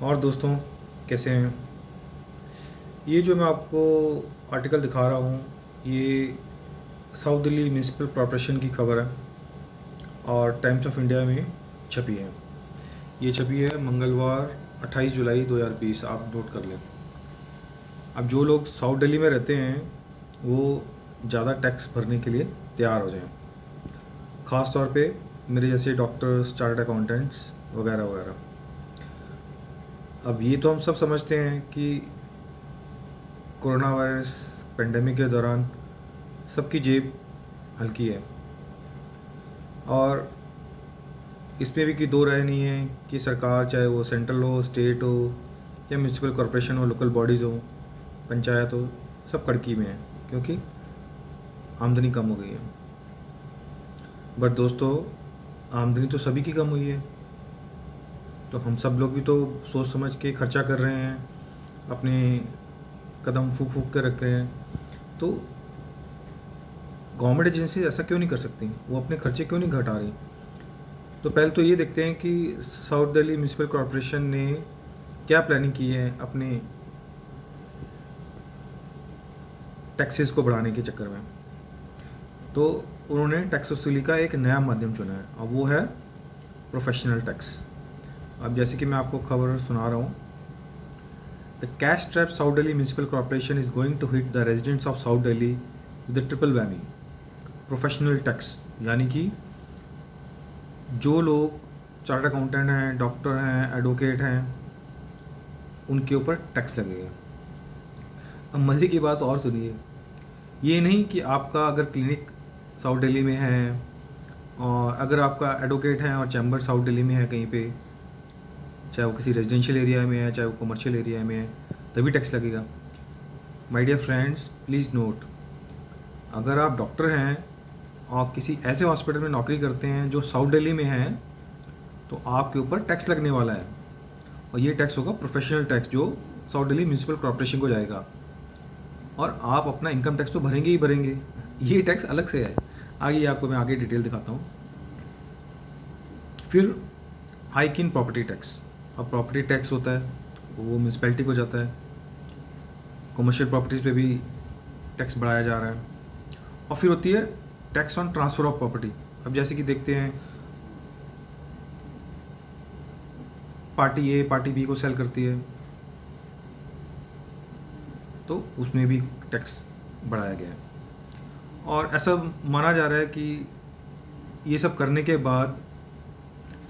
और दोस्तों, कैसे हैं? ये जो मैं आपको आर्टिकल दिखा रहा हूँ, ये साउथ दिल्ली म्यूनसिपल कॉरपोरेशन की खबर है और टाइम्स ऑफ इंडिया में छपी है। ये छपी है मंगलवार 28 जुलाई 2020। आप नोट कर लें। अब जो लोग साउथ दिल्ली में रहते हैं वो ज़्यादा टैक्स भरने के लिए तैयार हो जाएं। ख़ास तौर पे मेरे जैसे डॉक्टर्स, चार्टर्ड अकाउंटेंट्स वगैरह वगैरह। अब ये तो हम सब समझते हैं कि कोरोना वायरस पेंडेमिक के दौरान सबकी जेब हल्की है और इसमें भी कि दो राय नहीं है कि सरकार, चाहे वो सेंट्रल हो, स्टेट हो या म्यूनिसिपल कॉरपोरेशन हो, लोकल बॉडीज़ हो, पंचायत हो, सब कड़की में है क्योंकि आमदनी कम हो गई है। बट दोस्तों, आमदनी तो सभी की कम हुई है, तो हम सब लोग भी तो सोच समझ के खर्चा कर रहे हैं, अपने कदम फूक फूक के रख रहे हैं। तो गवर्नमेंट एजेंसी ऐसा क्यों नहीं कर सकती? वो अपने खर्चे क्यों नहीं घटा रही? तो पहले तो ये देखते हैं कि साउथ दिल्ली म्यूनसिपल कॉरपोरेशन ने क्या प्लानिंग की है अपने टैक्सेस को बढ़ाने के चक्कर में। तो उन्होंने टैक्स वसूली का एक नया माध्यम चुना है और वो है प्रोफेशनल टैक्स। अब जैसे कि मैं आपको खबर सुना रहा हूँ, the cash trap South Delhi Municipal Corporation is going to hit the residents of South Delhi with triple whammy professional tax. यानी कि जो लोग चार्टर्ड अकाउंटेंट हैं, डॉक्टर हैं, एडवोकेट हैं, उनके ऊपर टैक्स लगेगा। अब मज़े की बात और सुनिए, ये नहीं कि आपका अगर क्लिनिक साउथ दिल्ली में है और अगर आपका एडवोकेट है और चैम्बर साउथ दिल्ली में है कहीं पे, चाहे वो किसी रेजिडेंशियल एरिया में है, चाहे वो कमर्शियल एरिया में है, तभी टैक्स लगेगा। My dear friends, please note, अगर आप डॉक्टर हैं और किसी ऐसे हॉस्पिटल में नौकरी करते हैं जो साउथ दिल्ली में है, तो आपके ऊपर टैक्स लगने वाला है और ये टैक्स होगा प्रोफेशनल टैक्स, जो साउथ दिल्ली म्यूनसिपल कॉरपोरेशन को जाएगा और आप अपना इनकम टैक्स तो भरेंगे ही भरेंगे। ये टैक्स अलग से है। आइए आपको मैं आगे डिटेल दिखाता हूँ। फिर हाइक इन प्रॉपर्टी टैक्स। अब प्रॉपर्टी टैक्स होता है वो म्यूनसिपैलिटी को जाता है, कमर्शियल प्रॉपर्टीज़ पे भी टैक्स बढ़ाया जा रहा है। और फिर होती है tax on transfer of property. अब जैसे कि देखते हैं, पार्टी ए पार्टी बी को सेल करती है तो उसमें भी टैक्स बढ़ाया गया है। और ऐसा माना जा रहा है कि ये सब करने के बाद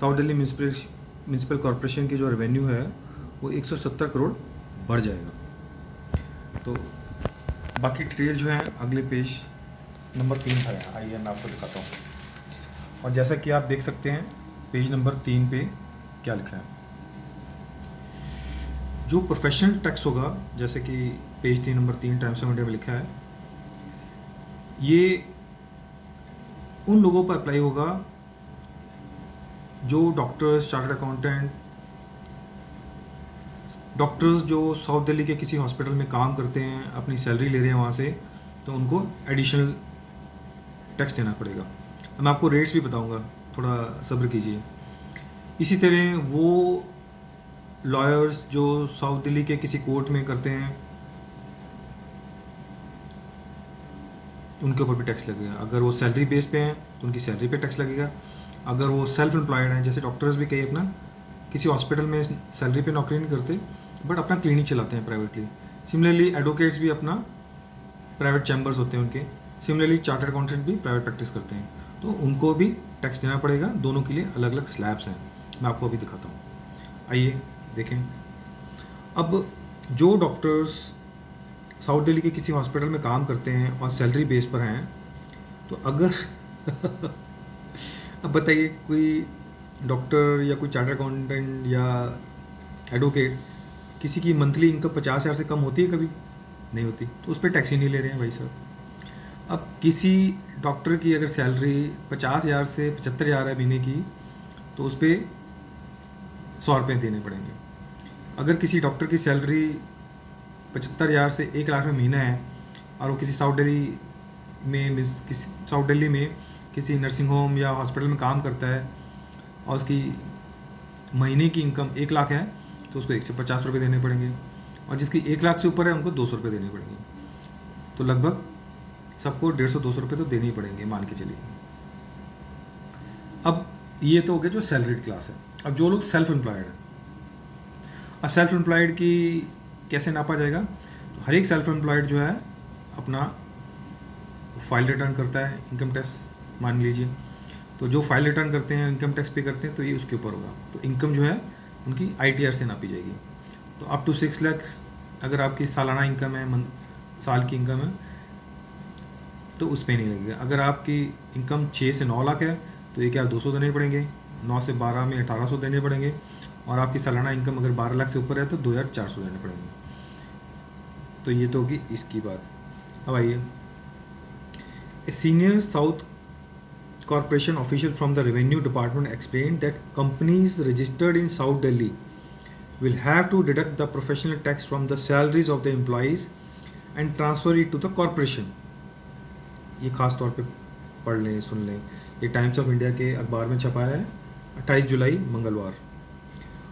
साउथ दिल्ली म्यूनसिपल कॉरपोरेशन की जो रेवेन्यू है वो 170 करोड़ बढ़ जाएगा। तो बाकी डिटेल जो है अगले पेज नंबर 3 पर है। आइए मैं आपको दिखाता हूँ। और जैसा कि आप देख सकते हैं पेज नंबर 3 पे क्या लिखा है। जो प्रोफेशनल टैक्स होगा, जैसे कि page 3 number 3 times of India में लिखा है, ये उन लोगों पर अप्लाई होगा जो डॉक्टर्स, चार्टर्ड अकाउंटेंट, डॉक्टर्स जो साउथ दिल्ली के किसी हॉस्पिटल में काम करते हैं, अपनी सैलरी ले रहे हैं वहाँ से, तो उनको एडिशनल टैक्स देना पड़ेगा। मैं आपको रेट्स भी बताऊंगा, थोड़ा सब्र कीजिए। इसी तरह वो लॉयर्स जो साउथ दिल्ली के किसी कोर्ट में करते हैं, उनके ऊपर भी टैक्स लगेगा। अगर वो सैलरी बेस पे हैं तो उनकी सैलरी पे टैक्स लगेगा। अगर वो सेल्फ एम्प्लॉयड हैं, जैसे डॉक्टर्स भी कई अपना किसी हॉस्पिटल में सैलरी पे नौकरी नहीं करते बट अपना क्लिनिक चलाते हैं प्राइवेटली। सिमिलरली एडवोकेट्स भी अपना प्राइवेट चैम्बर्स होते हैं उनके। सिमिलरली चार्टर्ड अकाउंटेंट भी प्राइवेट प्रैक्टिस करते हैं, तो उनको भी टैक्स देना पड़ेगा। दोनों के लिए अलग अलग स्लैब्स हैं, मैं आपको अभी दिखाता हूँ। आइए देखें। अब जो डॉक्टर्स साउथ दिल्ली के किसी हॉस्पिटल में काम करते हैं और सैलरी बेस पर हैं, तो अगर अब बताइए, कोई डॉक्टर या कोई चार्टर्ड अकाउंटेंट या एडवोकेट, किसी की मंथली इनकम 50,000 से कम होती है? कभी नहीं होती, तो उस पर टैक्स ही नहीं ले रहे हैं भाई साहब। अब किसी डॉक्टर की अगर सैलरी 50,000 से 75,000 है महीने की, तो उस पर 100 रुपये देने पड़ेंगे। अगर किसी डॉक्टर की सैलरी 75,000 से 1 लाख में महीना है और वो किसी साउथ दिल्ली में किसी नर्सिंग होम या हॉस्पिटल में काम करता है और उसकी महीने की इनकम 1 लाख है, तो उसको 150 रुपये देने पड़ेंगे, और जिसकी 1 लाख से ऊपर है उनको 200 रुपये देने पड़ेंगे। तो लगभग सबको 150-200 रुपये तो देने ही पड़ेंगे, मान के चलिए। अब ये तो हो गया जो सैलरीड क्लास है। अब जो लोग सेल्फ एम्प्लॉयड हैं, अब सेल्फ एम्प्लॉयड की कैसे नापा जाएगा? तो हर एक सेल्फ एम्प्लॉयड जो है अपना फाइल रिटर्न करता है, इनकम टैक्स मान लीजिए। तो जो फाइल रिटर्न करते हैं, इनकम टैक्स पे करते हैं, तो ये उसके ऊपर होगा। तो इनकम जो है उनकी ITR से नापी जाएगी। तो अप टू 6 लाख अगर आपकी सालाना इनकम है, साल की इनकम है, तो उस पर नहीं लगेगा। अगर आपकी इनकम 6 से 9 लाख है तो 1,200 देने पड़ेंगे, 9 से 12 में 1,800 देने पड़ेंगे, और आपकी सालाना इनकम अगर 12 लाख से ऊपर है तो 2,400 देने पड़ेंगे। तो ये तो होगी इसकी बात। अब आइए, a senior south Corporation official from the Revenue Department explained that companies registered in South Delhi will have to deduct the professional tax from the salaries of the employees and transfer it to the corporation. ये खास तौर पे पढ़ लें, सुन लें। ये times of India के अखबार में छपा है 28 जुलाई मंगलवार।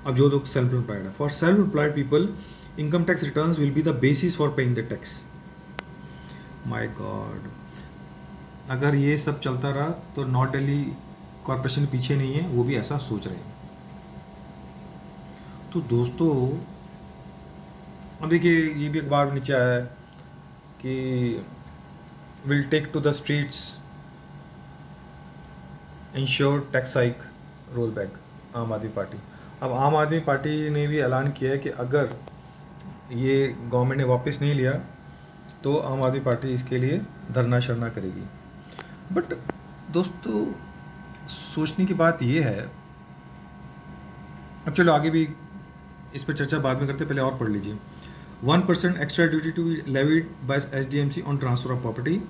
अब जो लोग सेल्फ एम्प्लॉयड है, for self employed people income tax returns will be the basis for paying the tax. My God, अगर ये सब चलता रहा तो नॉर्थ दिल्ली कॉरपोरेशन पीछे नहीं है, वो भी ऐसा सोच रहे हैं। तो दोस्तों अब देखिए, ये भी अखबार में नीचे आया है कि will take to the streets ensure tax hike roll back, Aam Aadmi party. अब आम आदमी पार्टी ने भी ऐलान किया है कि अगर ये गवर्नमेंट ने वापस नहीं लिया तो आम आदमी पार्टी इसके लिए धरना शरना करेगी। बट दोस्तों सोचने की बात ये है, अब चलो आगे भी इस पर चर्चा बाद में करते, पहले और पढ़ लीजिए। 1% extra duty to be levied by SDMC on transfer of property.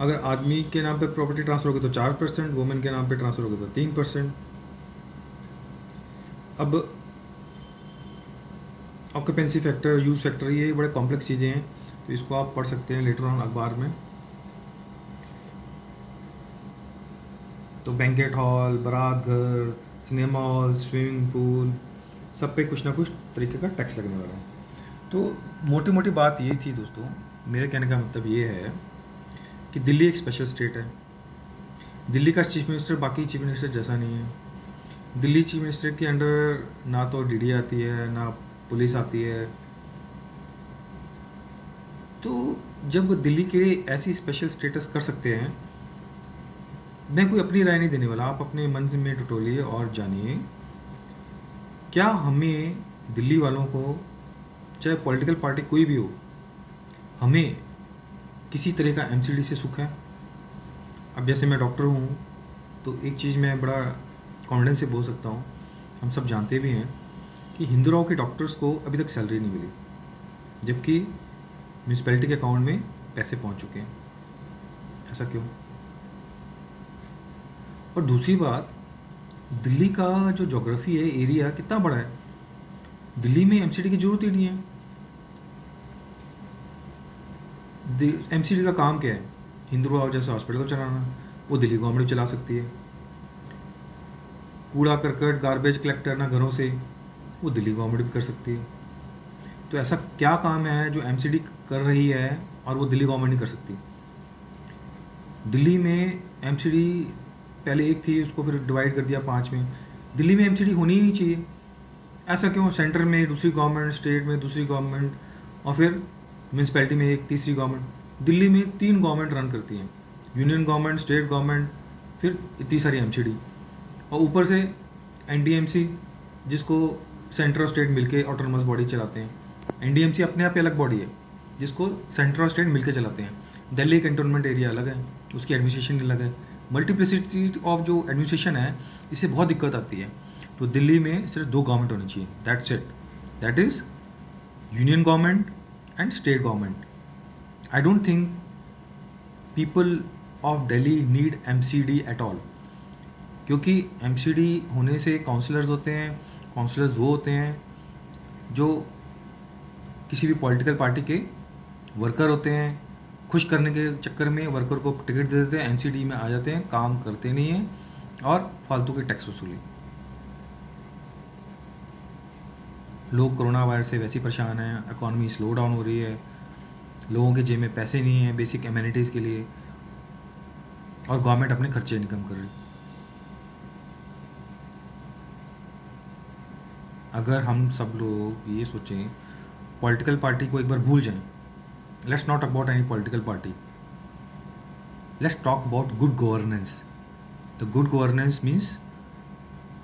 अगर आदमी के नाम पे प्रॉपर्टी ट्रांसफर होगी तो 4%, वुमेन के नाम पे ट्रांसफर होगी तो 3%। अब ऑक्यूपेंसी फैक्टर, यूज फैक्टर, ये बड़े कॉम्प्लेक्स चीज़ें हैं, तो इसको आप पढ़ सकते हैं लेटर ऑन अखबार में। तो बैंकेट हॉल, बारात घर, सिनेमा हॉल, स्विमिंग पूल, सब पे कुछ ना कुछ तरीके का टैक्स लगने वाला है। तो मोटी मोटी बात ये थी दोस्तों, मेरे कहने का मतलब ये है कि दिल्ली एक स्पेशल स्टेट है। दिल्ली का चीफ मिनिस्टर बाकी चीफ मिनिस्टर जैसा नहीं है। दिल्ली चीफ मिनिस्टर के अंडर ना तो DD आती है, ना पुलिस आती है। तो जब दिल्ली के ऐसी स्पेशल स्टेटस कर सकते हैं, मैं कोई अपनी राय नहीं देने वाला, आप अपने मन में टटोलिए और जानिए। क्या हमें दिल्ली वालों को, चाहे पॉलिटिकल पार्टी कोई भी हो, हमें किसी तरह का MCD से सुख है? अब जैसे मैं डॉक्टर हूँ तो एक चीज़ मैं बड़ा कॉन्फिडेंस से बोल सकता हूँ, हम सब जानते भी हैं कि हिंदुराव के डॉक्टर्स को अभी तक सैलरी नहीं मिली, जबकि म्यूनसिपैलिटी के अकाउंट में पैसे पहुँच चुके हैं। ऐसा क्यों? और दूसरी बात, दिल्ली का जो ज्योग्राफी है, एरिया कितना बड़ा है, दिल्ली में MCD की जरूरत ही नहीं है। MCD का काम क्या है? हिंदुराव जैसे हॉस्पिटल को चलाना, वो दिल्ली गवर्नमेंट चला सकती है। कूड़ा करकट, गार्बेज कलेक्ट करना घरों से, वो दिल्ली गवर्नमेंट भी कर सकती है। तो ऐसा क्या काम है जो MCD कर रही है और वो दिल्ली गवर्नमेंट नहीं कर सकती? दिल्ली में MCD पहले एक थी, उसको फिर डिवाइड कर दिया 5 में। दिल्ली में MCD होनी ही नहीं चाहिए। ऐसा क्यों? सेंटर में दूसरी गवर्नमेंट, स्टेट में दूसरी गवर्नमेंट, और फिर म्यूनसिपैलिटी में एक तीसरी गवर्नमेंट। दिल्ली में 3 गवर्नमेंट रन करती हैं, यूनियन गवर्नमेंट, स्टेट गवर्नमेंट, फिर इतनी सारी MCD, और ऊपर से NDMC, जिसको सेंटर और स्टेट मिलके ऑटोनोमस बॉडी चलाते हैं। NDMC अपने आप अलग बॉडी है जिसको सेंटर और स्टेट मिलके चलाते हैं। दिल्ली कैंटोनमेंट एरिया अलग है, उसकी एडमिनिस्ट्रेशन अलग है। मल्टीप्लिसिटी ऑफ जो एडमिनिस्ट्रेशन है, इससे बहुत दिक्कत आती है। तो दिल्ली में सिर्फ 2 गवर्नमेंट होनी चाहिए, that's it, that is union government and state government. I don't think people of Delhi need MCD at all, क्योंकि MCD होने से काउंसलर्स होते हैं। काउंसलर्स वो होते हैं जो किसी भी पॉलिटिकल पार्टी के वर्कर होते हैं, खुश करने के चक्कर में वर्कर को टिकट दे देते हैं, MCD में आ जाते हैं, काम करते नहीं हैं और फालतू के टैक्स वसूली। लोग कोरोना वायरस से वैसे ही परेशान हैं, इकॉनमी स्लो डाउन हो रही है, लोगों के जेब में पैसे नहीं हैं बेसिक एमिनिटीज़ के लिए, और गवर्नमेंट अपने खर्चे इनकम कर रही। अगर हम सब लोग ये सोचें, पॉलिटिकल पार्टी को एक बार भूल जाएं, let's not about any political party, let's talk about good governance. The good governance means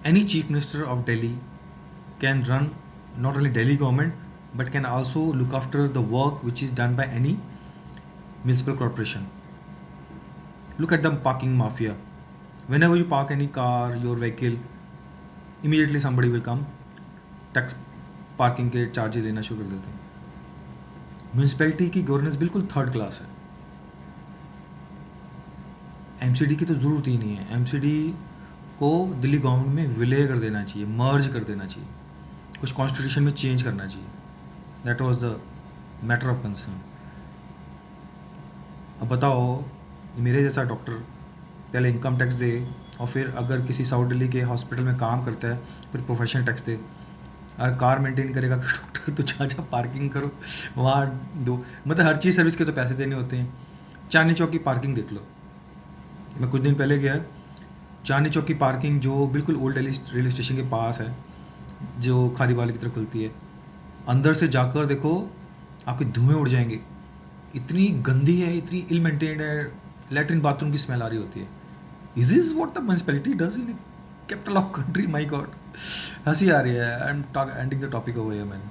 any chief minister of Delhi can run not only Delhi government but can also look after the work which is done by any municipal corporation. Look at the parking mafia. Whenever you park any car, your vehicle, immediately somebody will come, tax parking के charges लेना शुरू कर देते हैं। Municipality की governance बिल्कुल third class है। MCD की तो ज़रूरत ही नहीं है। एमसीडी को दिल्ली गवर्नमेंट में विलय कर देना चाहिए, मर्ज कर देना चाहिए, कुछ कॉन्स्टिट्यूशन में चेंज करना चाहिए। That was the matter of concern. अब बताओ, मेरे जैसा डॉक्टर पहले इनकम टैक्स दे, और फिर अगर किसी साउथ दिल्ली के हॉस्पिटल में काम करता है फिर प्रोफेशनल टैक्स दे। अगर कार मेंटेन करेगा डॉक्टर तो जा पार्किंग करो, वहाँ दो, मतलब हर चीज़ सर्विस के तो पैसे देने होते हैं। चांदनी चौक की पार्किंग देख लो, मैं कुछ दिन पहले गया, चांदनी चौक की पार्किंग जो बिल्कुल ओल्ड दिल्ली रेलवे स्टेशन के पास है, जो खारीवाली की तरफ खुलती है, अंदर से जाकर देखो आपके धुएं उड़ जाएंगे, इतनी गंदी है, इतनी इल मेंटेन्ड है, लैट्रिन बाथरूम की स्मेल आ रही होती है। Is this what the municipality does in capital of country? My God, हंसी आ रही है। I am ending the topic over here man.